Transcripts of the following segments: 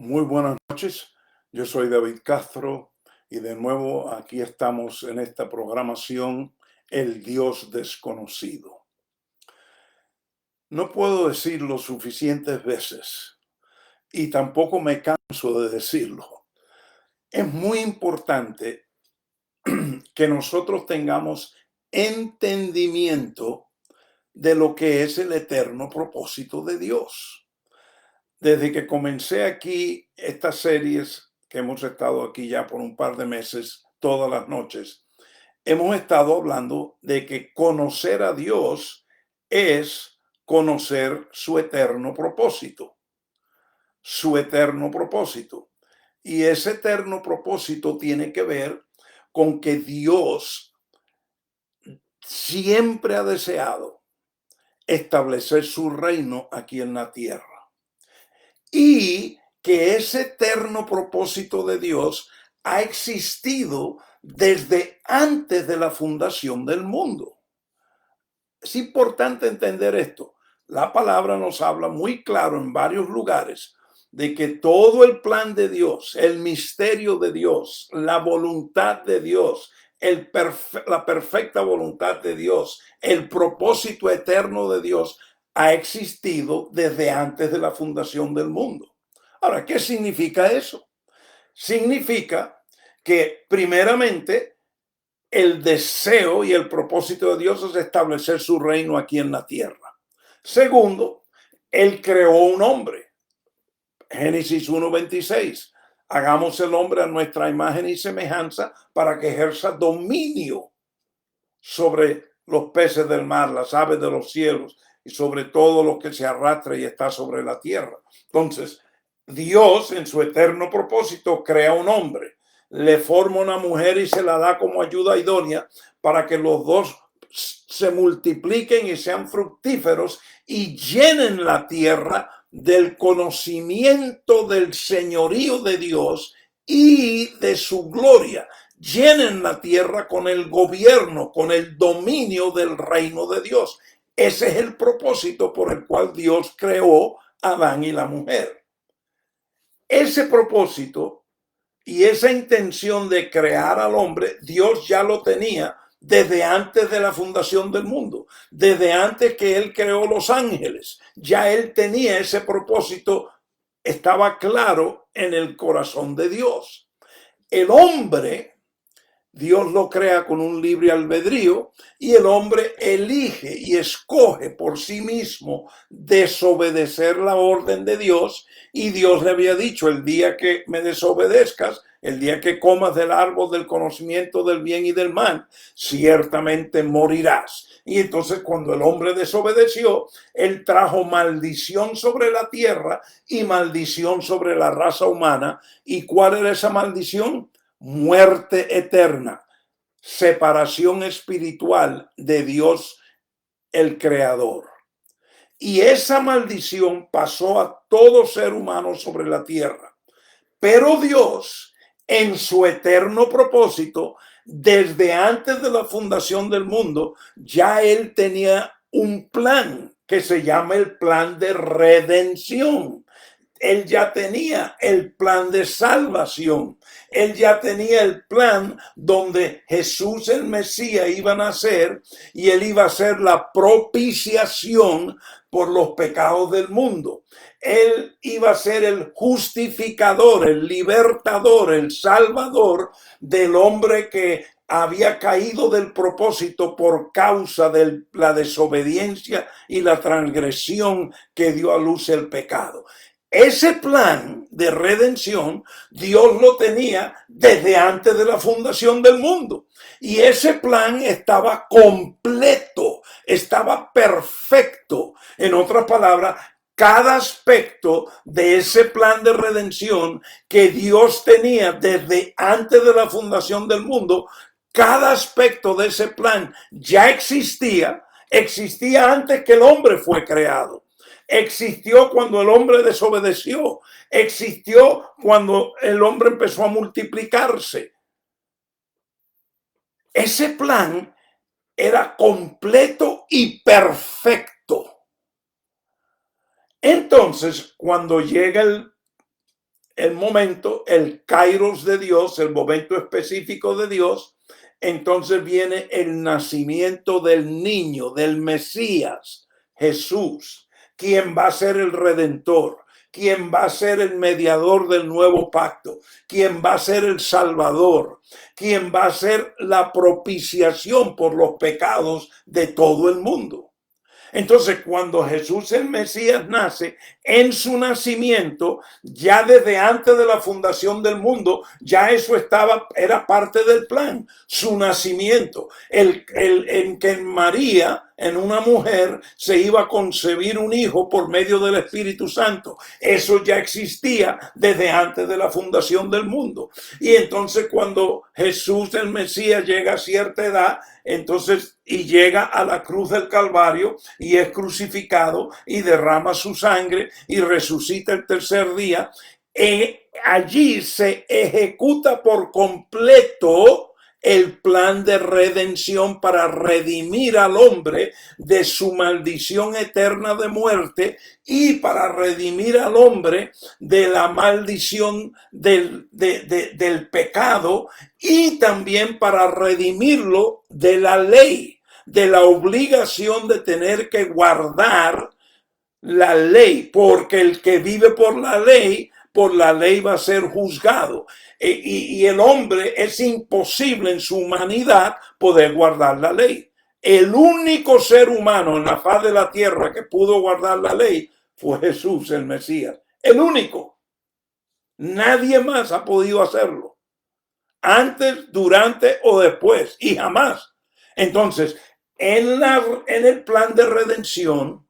Muy buenas noches, yo soy David Castro y de nuevo aquí estamos en esta programación El Dios Desconocido. No puedo decirlo suficientes veces y tampoco me canso de decirlo. Es muy importante que nosotros tengamos entendimiento de lo que es el eterno propósito de Dios. Desde que comencé aquí estas series que hemos estado aquí ya por un par de meses, todas las noches, hemos estado hablando de que conocer a Dios es conocer su eterno propósito, su eterno propósito. Y ese eterno propósito tiene que ver con que Dios siempre ha deseado establecer su reino aquí en la tierra. Y que ese eterno propósito de Dios ha existido desde antes de la fundación del mundo. Es importante entender esto. La palabra nos habla muy claro en varios lugares de que todo el plan de Dios, el misterio de Dios, la voluntad de Dios, la perfecta voluntad de Dios, el propósito eterno de Dios ha existido desde antes de la fundación del mundo. Ahora, ¿qué significa eso? Significa que primeramente el deseo y el propósito de Dios es establecer su reino aquí en la tierra. Segundo, Él creó un hombre. Génesis 1:26. Hagamos el hombre a nuestra imagen y semejanza para que ejerza dominio sobre los peces del mar, las aves de los cielos y sobre todo lo que se arrastra y está sobre la tierra. Entonces, Dios en su eterno propósito crea un hombre, le forma una mujer y se la da como ayuda idónea para que los dos se multipliquen y sean fructíferos y llenen la tierra del conocimiento del señorío de Dios y de su gloria. Llenen la tierra con el gobierno, con el dominio del reino de Dios. Ese es el propósito por el cual Dios creó a Adán y la mujer. Ese propósito y esa intención de crear al hombre, Dios ya lo tenía desde antes de la fundación del mundo, desde antes que Él creó los ángeles. Ya Él tenía ese propósito, estaba claro en el corazón de Dios. El hombre, Dios lo crea con un libre albedrío y el hombre elige y escoge por sí mismo desobedecer la orden de Dios, y Dios le había dicho: el día que me desobedezcas, el día que comas del árbol del conocimiento del bien y del mal, ciertamente morirás. Y entonces cuando el hombre desobedeció, él trajo maldición sobre la tierra y maldición sobre la raza humana. ¿Y cuál era esa maldición? Muerte eterna, separación espiritual de Dios el Creador. Y esa maldición pasó a todo ser humano sobre la tierra. Pero Dios, en su eterno propósito, desde antes de la fundación del mundo, ya Él tenía un plan que se llama el plan de redención. Él ya tenía el plan de salvación. Él ya tenía el plan donde Jesús el Mesías iba a nacer y Él iba a ser la propiciación por los pecados del mundo. Él iba a ser el justificador, el libertador, el salvador del hombre que había caído del propósito por causa de la desobediencia y la transgresión que dio a luz el pecado. Ese plan de redención Dios lo tenía desde antes de la fundación del mundo. Y ese plan estaba completo, estaba perfecto. En otras palabras, cada aspecto de ese plan de redención que Dios tenía desde antes de la fundación del mundo, cada aspecto de ese plan ya existía antes que el hombre fue creado. Existió cuando el hombre desobedeció. Existió cuando el hombre empezó a multiplicarse. Ese plan era completo y perfecto. Entonces, cuando llega el momento, el kairos de Dios, el momento específico de Dios, entonces viene el nacimiento del niño, del Mesías, Jesús, quien va a ser el redentor, quien va a ser el mediador del nuevo pacto, quien va a ser el salvador, quien va a ser la propiciación por los pecados de todo el mundo. Entonces, cuando Jesús el Mesías nace, en su nacimiento, ya desde antes de la fundación del mundo, ya eso era parte del plan, su nacimiento, en que María, en una mujer, se iba a concebir un hijo por medio del Espíritu Santo. Eso ya existía desde antes de la fundación del mundo. Y entonces cuando Jesús el Mesías llega a cierta edad, entonces y llega a la cruz del Calvario y es crucificado y derrama su sangre y resucita el tercer día, allí se ejecuta por completo el plan de redención para redimir al hombre de su maldición eterna de muerte y para redimir al hombre de la maldición del pecado y también para redimirlo de la ley, de la obligación de tener que guardar la ley, porque el que vive por la ley va a ser juzgado. Y el hombre es imposible en su humanidad poder guardar la ley. El único ser humano en la faz de la tierra que pudo guardar la ley fue Jesús el Mesías. El único. Nadie más ha podido hacerlo. Antes, durante o después. Y jamás. Entonces, en el plan de redención,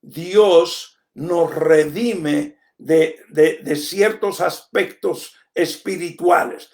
Dios nos redime de ciertos aspectos espirituales.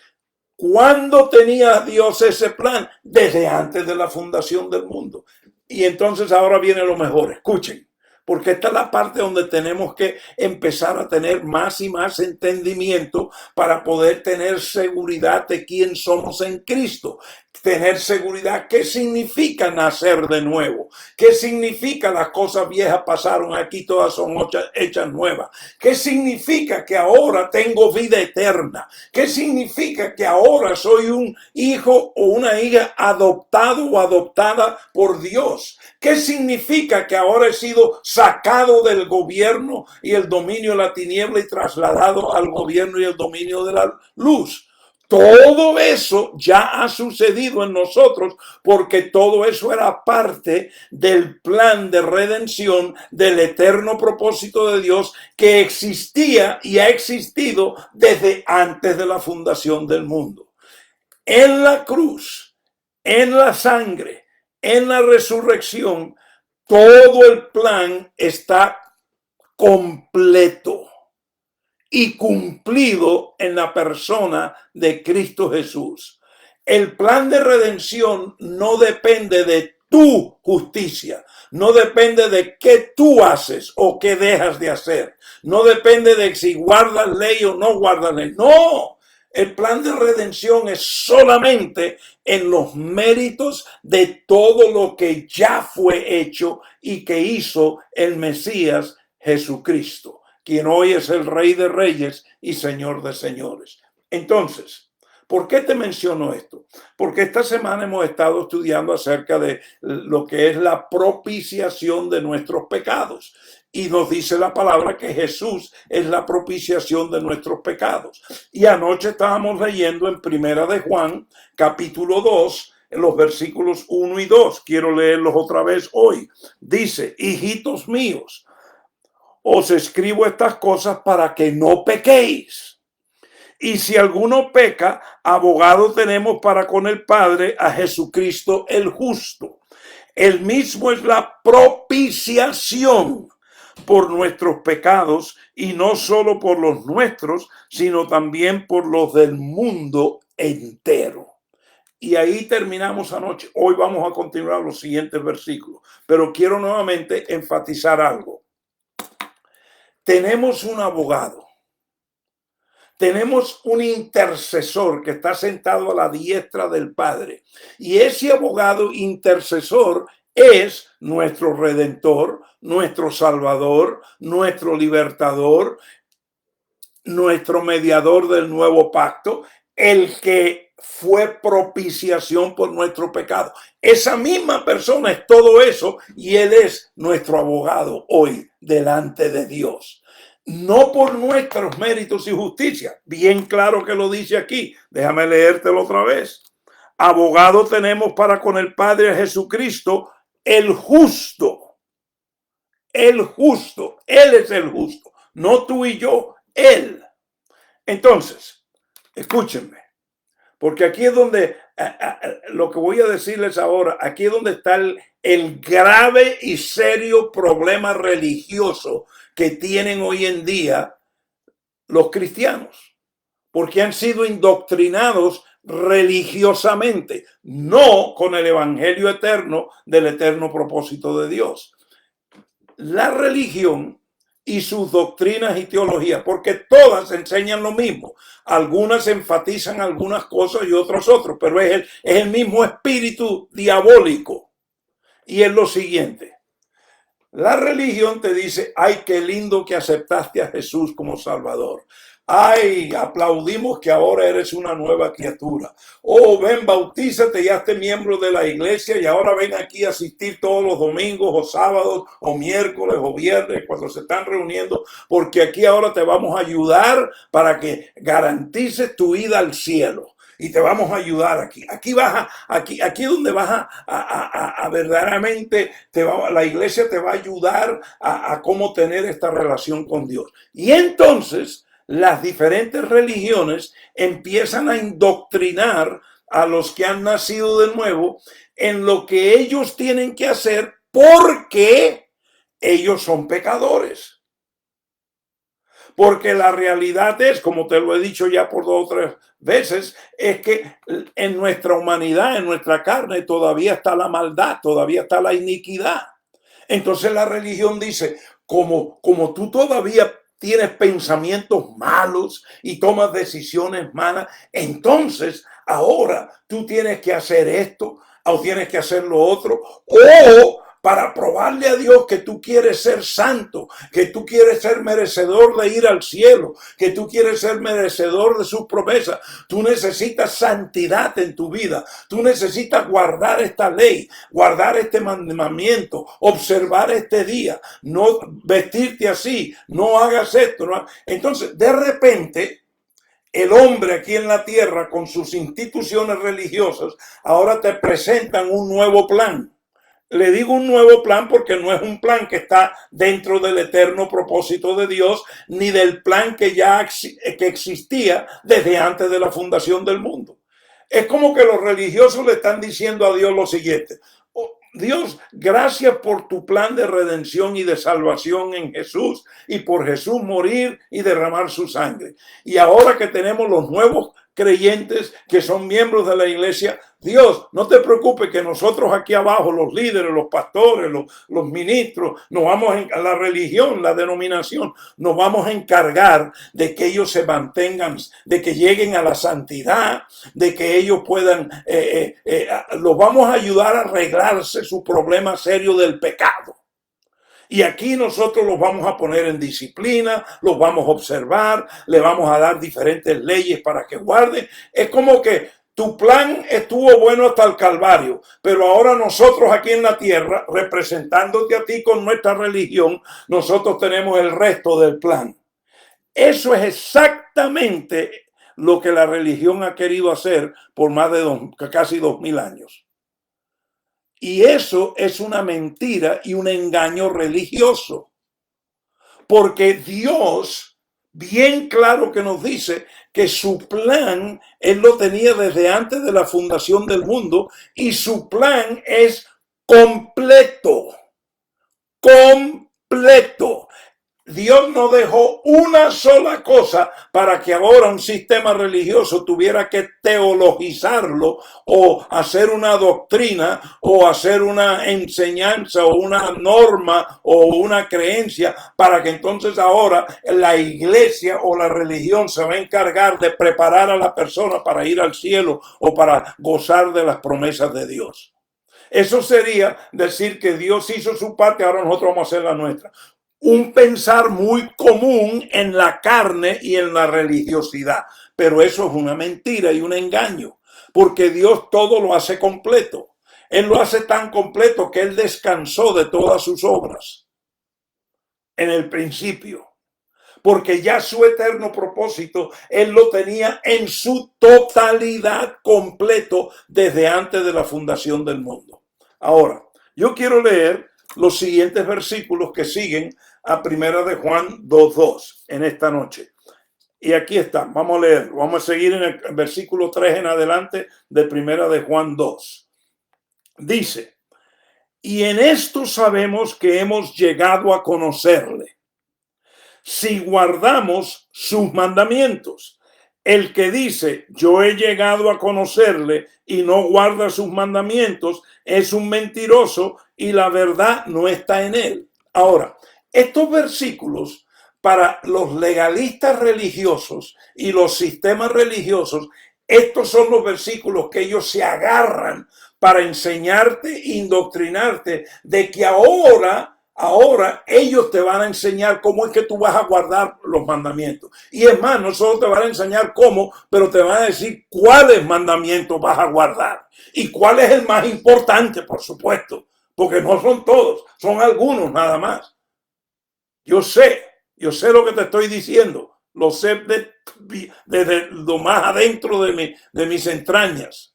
¿Cuándo tenía Dios ese plan? Desde antes de la fundación del mundo. Y entonces ahora viene lo mejor. Escuchen, porque esta es la parte donde tenemos que empezar a tener más y más entendimiento para poder tener seguridad de quién somos en Cristo. Tener seguridad, ¿qué significa nacer de nuevo? ¿Qué significa las cosas viejas pasaron aquí, todas son hechas nuevas? ¿Qué significa que ahora tengo vida eterna? ¿Qué significa que ahora soy un hijo o una hija adoptado o adoptada por Dios? ¿Qué significa que ahora he sido sacado del gobierno y el dominio de la tiniebla y trasladado al gobierno y el dominio de la luz? Todo eso ya ha sucedido en nosotros porque todo eso era parte del plan de redención, del eterno propósito de Dios que existía y ha existido desde antes de la fundación del mundo. En la cruz, en la sangre, en la resurrección, todo el plan está completo y cumplido en la persona de Cristo Jesús. El plan de redención no depende de tu justicia, no depende de qué tú haces o qué dejas de hacer, no depende de si guardas ley o no guardas ley. No, el plan de redención es solamente en los méritos de todo lo que ya fue hecho y que hizo el Mesías Jesucristo, quien hoy es el Rey de Reyes y Señor de Señores. Entonces, ¿por qué te menciono esto? Porque esta semana hemos estado estudiando acerca de lo que es la propiciación de nuestros pecados. Y nos dice la palabra que Jesús es la propiciación de nuestros pecados. Y anoche estábamos leyendo en Primera de Juan, capítulo 2, en los versículos 1 y 2. Quiero leerlos otra vez hoy. Dice, hijitos míos, os escribo estas cosas para que no pequéis. Y si alguno peca, abogado tenemos para con el Padre, a Jesucristo el justo. Él mismo es la propiciación por nuestros pecados, y no solo por los nuestros, sino también por los del mundo entero. Y ahí terminamos anoche. Hoy vamos a continuar los siguientes versículos, pero quiero nuevamente enfatizar algo. Tenemos un abogado, tenemos un intercesor que está sentado a la diestra del Padre, y ese abogado intercesor es nuestro Redentor, nuestro Salvador, nuestro Libertador, nuestro mediador del nuevo pacto, el que fue propiciación por nuestro pecado. Esa misma persona es todo eso y Él es nuestro abogado hoy delante de Dios. No por nuestros méritos y justicia. Bien claro que lo dice aquí. Déjame leértelo otra vez. Abogado tenemos para con el Padre Jesucristo, el justo. El justo. Él es el justo. No tú y yo, Él. Entonces, escúchenme, porque aquí es donde, lo que voy a decirles ahora, aquí es donde está el grave y serio problema religioso que tienen hoy en día los cristianos, porque han sido indoctrinados religiosamente, no con el evangelio eterno del eterno propósito de Dios. La religión y sus doctrinas y teologías, porque todas enseñan lo mismo. Algunas enfatizan algunas cosas y otras otras, pero es el mismo espíritu diabólico. Y es lo siguiente. La religión te dice, ay, qué lindo que aceptaste a Jesús como Salvador. Ay, aplaudimos que ahora eres una nueva criatura. Oh, ven, bautízate, ya estés miembro de la iglesia y ahora ven aquí a asistir todos los domingos o sábados o miércoles o viernes cuando se están reuniendo, porque aquí ahora te vamos a ayudar para que garantices tu ida al cielo. Y te vamos a ayudar aquí. Aquí es donde vas a verdaderamente, la iglesia te va a ayudar a cómo tener esta relación con Dios. Y entonces las diferentes religiones empiezan a indoctrinar a los que han nacido de nuevo en lo que ellos tienen que hacer porque ellos son pecadores. Porque la realidad es, como te lo he dicho ya por 2 o 3 veces, es que en nuestra humanidad, en nuestra carne, todavía está la maldad, todavía está la iniquidad. Entonces la religión dice, como tú todavía tienes pensamientos malos y tomas decisiones malas, entonces ahora tú tienes que hacer esto o tienes que hacer lo otro, o para probarle a Dios que tú quieres ser santo, que tú quieres ser merecedor de ir al cielo, que tú quieres ser merecedor de sus promesas. Tú necesitas santidad en tu vida. Tú necesitas guardar esta ley, guardar este mandamiento, observar este día, no vestirte así, no hagas esto. ¿No? Entonces, de repente, el hombre aquí en la tierra con sus instituciones religiosas ahora te presentan un nuevo plan. Le digo un nuevo plan porque no es un plan que está dentro del eterno propósito de Dios, ni del plan que ya que existía desde antes de la fundación del mundo. Es como que los religiosos le están diciendo a Dios lo siguiente: oh, Dios, gracias por tu plan de redención y de salvación en Jesús y por Jesús morir y derramar su sangre. Y ahora que tenemos los nuevos creyentes que son miembros de la iglesia, Dios, no te preocupes que nosotros aquí abajo, los líderes, los pastores, los ministros, nos vamos a la religión, la denominación, nos vamos a encargar de que ellos se mantengan, de que lleguen a la santidad, de que ellos puedan, los vamos a ayudar a arreglarse su problema serio del pecado. Y aquí nosotros los vamos a poner en disciplina, los vamos a observar, le vamos a dar diferentes leyes para que guarden. Es como que tu plan estuvo bueno hasta el Calvario, pero ahora nosotros aquí en la tierra, representándote a ti con nuestra religión, nosotros tenemos el resto del plan. Eso es exactamente lo que la religión ha querido hacer por más de casi 2000 años. Y eso es una mentira y un engaño religioso. Porque Dios, bien claro que nos dice que su plan, Él lo tenía desde antes de la fundación del mundo y su plan es completo. Completo. Dios no dejó una sola cosa para que ahora un sistema religioso tuviera que teologizarlo o hacer una doctrina o hacer una enseñanza o una norma o una creencia para que entonces ahora la iglesia o la religión se va a encargar de preparar a la persona para ir al cielo o para gozar de las promesas de Dios. Eso sería decir que Dios hizo su parte, ahora nosotros vamos a hacer la nuestra. un pensar muy común en la carne y en la religiosidad. Pero eso es una mentira y un engaño, porque Dios todo lo hace completo. Él lo hace tan completo que Él descansó de todas sus obras en el principio, porque ya su eterno propósito Él lo tenía en su totalidad completo desde antes de la fundación del mundo. Ahora, yo quiero leer los siguientes versículos que siguen a Primera de Juan 2:2 en esta noche. Y aquí está, vamos a leer, vamos a seguir en el versículo 3 en adelante de Primera de Juan 2. Dice: y en esto sabemos que hemos llegado a conocerle, si guardamos sus mandamientos. El que dice, yo he llegado a conocerle y no guarda sus mandamientos, es un mentiroso y la verdad no está en él. Ahora, estos versículos para los legalistas religiosos y los sistemas religiosos, estos son los versículos que ellos se agarran para enseñarte, indoctrinarte de que ahora ellos te van a enseñar cómo es que tú vas a guardar los mandamientos. Y es más, no solo te van a enseñar cómo, pero te van a decir cuáles mandamientos vas a guardar. Y cuál es el más importante, por supuesto. Porque no son todos, son algunos nada más. Yo sé lo que te estoy diciendo. Lo sé desde lo más adentro de mis entrañas.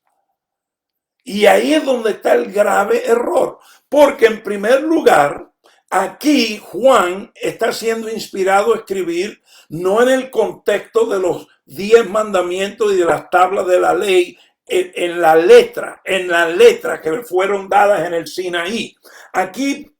Y ahí es donde está el grave error. Porque en primer lugar, aquí Juan está siendo inspirado a escribir no en el contexto de los 10 mandamientos y de las tablas de la ley, en la letra que fueron dadas en el Sinaí. Aquí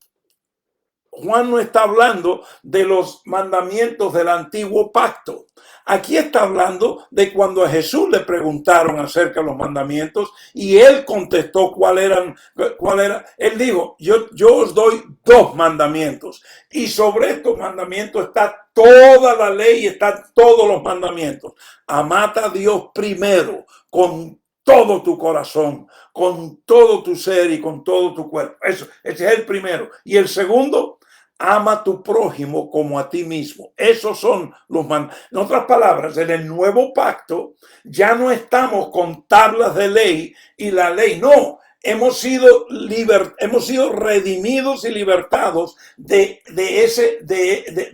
Juan no está hablando de los mandamientos del antiguo pacto. Aquí está hablando de cuando a Jesús le preguntaron acerca de los mandamientos y él contestó cuál era. Él dijo, yo os doy 2 mandamientos y sobre estos mandamientos está toda la ley y están todos los mandamientos. Amad a Dios primero con todo tu corazón, con todo tu ser y con todo tu cuerpo. Ese es el primero. Y el segundo, ama a tu prójimo como a ti mismo. Esos son los mandamientos. En otras palabras, en el nuevo pacto ya no estamos con tablas de ley y la ley. No, hemos sido redimidos y libertados de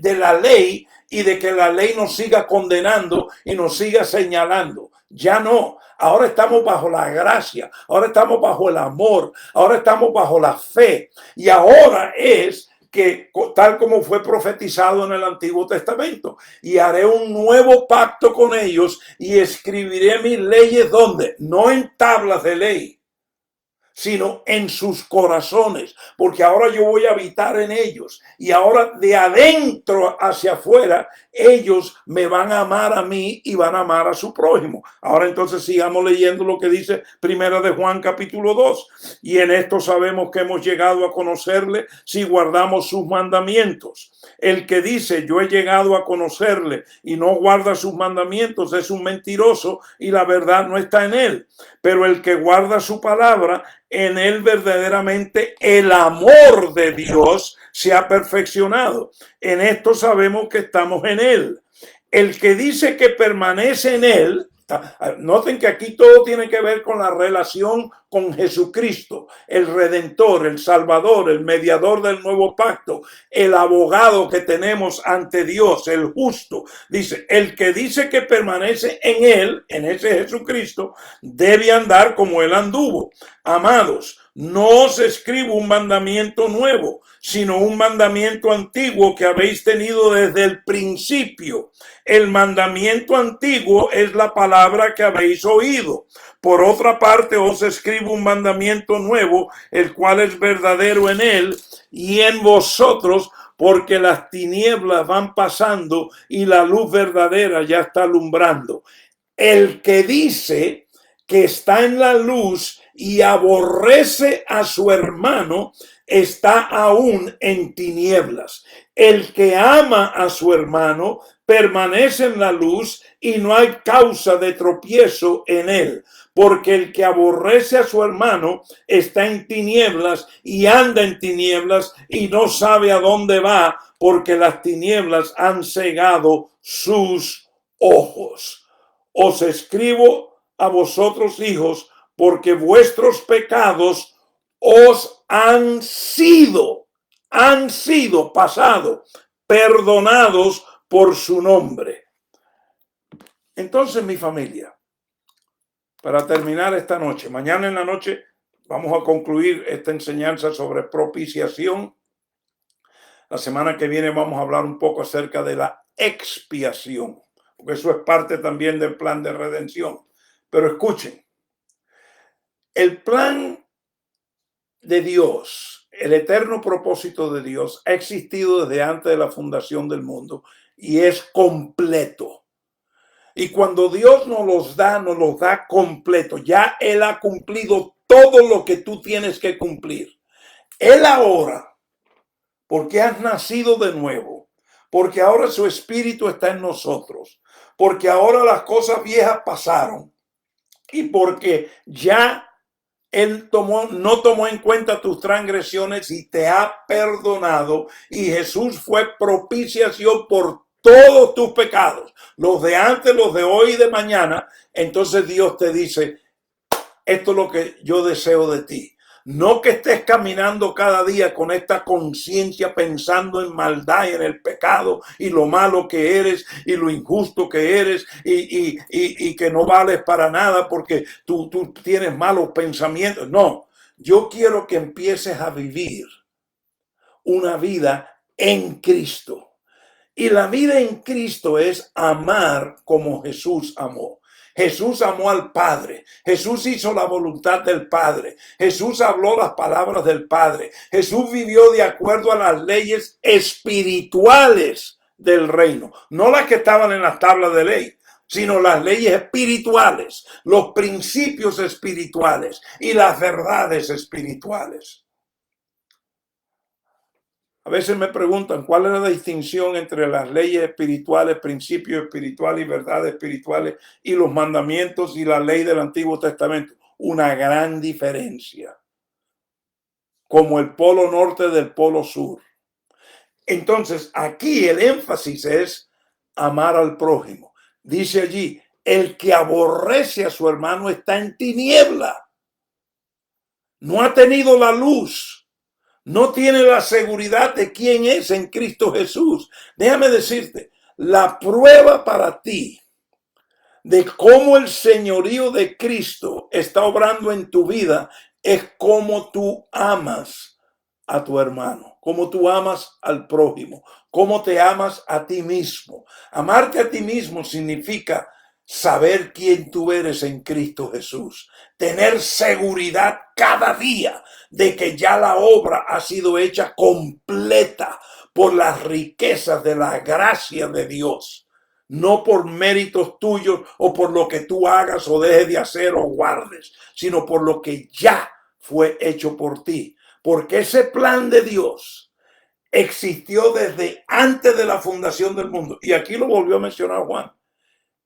la ley y de que la ley nos siga condenando y nos siga señalando. Ya no. Ahora estamos bajo la gracia. Ahora estamos bajo el amor. Ahora estamos bajo la fe. Y ahora es que tal como fue profetizado en el Antiguo Testamento, y haré un nuevo pacto con ellos y escribiré mis leyes ¿dónde? No en tablas de ley, sino en sus corazones, porque ahora yo voy a habitar en ellos y ahora de adentro hacia afuera ellos me van a amar a mí y van a amar a su prójimo. Ahora entonces sigamos leyendo lo que dice Primera de Juan capítulo 2. Y en esto sabemos que hemos llegado a conocerle si guardamos sus mandamientos. El que dice yo he llegado a conocerle y no guarda sus mandamientos es un mentiroso y la verdad no está en él. Pero el que guarda su palabra, en él verdaderamente el amor de Dios se ha perfeccionado. En esto sabemos que estamos en él. El que dice que permanece en él, noten que aquí todo tiene que ver con la relación con Jesucristo, el Redentor, el Salvador, el mediador del nuevo pacto, el abogado que tenemos ante Dios, el justo. Dice, el que dice que permanece en él, en ese Jesucristo, debe andar como él anduvo. Amados, no os escribo un mandamiento nuevo, sino un mandamiento antiguo que habéis tenido desde el principio. El mandamiento antiguo es la palabra que habéis oído. Por otra parte, os escribo un mandamiento nuevo, el cual es verdadero en él y en vosotros, porque las tinieblas van pasando y la luz verdadera ya está alumbrando. El que dice que está en la luz y aborrece a su hermano está aún en tinieblas. El que ama a su hermano permanece en la luz y no hay causa de tropiezo en él, porque el que aborrece a su hermano está en tinieblas y anda en tinieblas y no sabe a dónde va, porque las tinieblas han cegado sus ojos. Os escribo a vosotros, hijos, porque vuestros pecados os han sido pasado, perdonados por su nombre. Entonces, mi familia, para terminar esta noche, mañana en la noche vamos a concluir esta enseñanza sobre propiciación. La semana que viene vamos a hablar un poco acerca de la expiación, porque eso es parte también del plan de redención. Pero escuchen, el plan de Dios, el eterno propósito de Dios ha existido desde antes de la fundación del mundo y es completo. Y cuando Dios nos los da completo. Ya Él ha cumplido todo lo que tú tienes que cumplir. Él ahora, porque has nacido de nuevo, porque ahora su espíritu está en nosotros, porque ahora las cosas viejas pasaron y porque ya Él no tomó en cuenta tus transgresiones y te ha perdonado. Y Jesús fue propiciación por todos tus pecados, los de antes, los de hoy y de mañana. Entonces Dios te dice, esto es lo que yo deseo de ti. No que estés caminando cada día con esta conciencia pensando en maldad y en el pecado y lo malo que eres y lo injusto que eres y que no vales para nada porque tú tienes malos pensamientos. No, yo quiero que empieces a vivir una vida en Cristo. Y la vida en Cristo es amar como Jesús amó. Jesús amó al Padre. Jesús hizo la voluntad del Padre. Jesús habló las palabras del Padre. Jesús vivió de acuerdo a las leyes espirituales del reino. No las que estaban en las tablas de ley, sino las leyes espirituales, los principios espirituales y las verdades espirituales. A veces me preguntan cuál es la distinción entre las leyes espirituales, principios espirituales y verdades espirituales y los mandamientos y la ley del Antiguo Testamento. Una gran diferencia, como el polo norte del polo sur. Entonces, aquí el énfasis es amar al prójimo. Dice allí, el que aborrece a su hermano está en tiniebla. No ha tenido la luz. No tiene la seguridad de quién es en Cristo Jesús. Déjame decirte, la prueba para ti de cómo el señorío de Cristo está obrando en tu vida es cómo tú amas a tu hermano, cómo tú amas al prójimo, cómo te amas a ti mismo. Amarte a ti mismo significa saber quién tú eres en Cristo Jesús, tener seguridad cada día de que ya la obra ha sido hecha completa por las riquezas de la gracia de Dios, no por méritos tuyos o por lo que tú hagas o dejes de hacer o guardes, sino por lo que ya fue hecho por ti, porque ese plan de Dios existió desde antes de la fundación del mundo, y aquí lo volvió a mencionar Juan.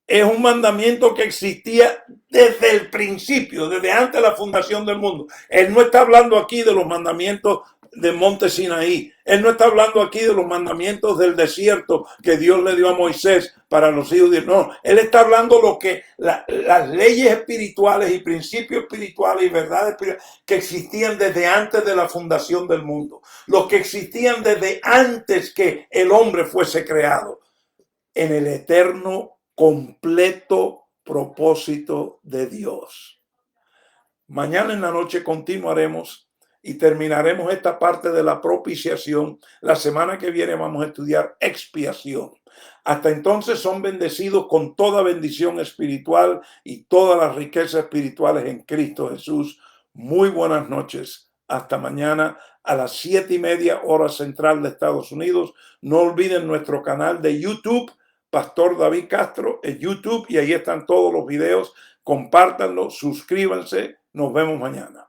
Es un mandamiento que existía desde el principio, desde antes de la fundación del mundo. Él no está hablando aquí de los mandamientos de Monte Sinaí. Él no está hablando aquí de los mandamientos del desierto que Dios le dio a Moisés para los hijos de Dios. No, él está hablando lo que las leyes espirituales y principios espirituales y verdades espirituales que existían desde antes de la fundación del mundo. Los que existían desde antes que el hombre fuese creado. En el eterno completo propósito de Dios. Mañana en la noche continuaremos y terminaremos esta parte de la propiciación. La semana que viene vamos a estudiar expiación. Hasta entonces son bendecidos con toda bendición espiritual y todas las riquezas espirituales en Cristo Jesús. Muy buenas noches. Hasta mañana a las 7:30 hora central de Estados Unidos. No olviden nuestro canal de YouTube, Pastor David Castro, en YouTube, y ahí están todos los videos. Compártanlo, suscríbanse. Nos vemos mañana.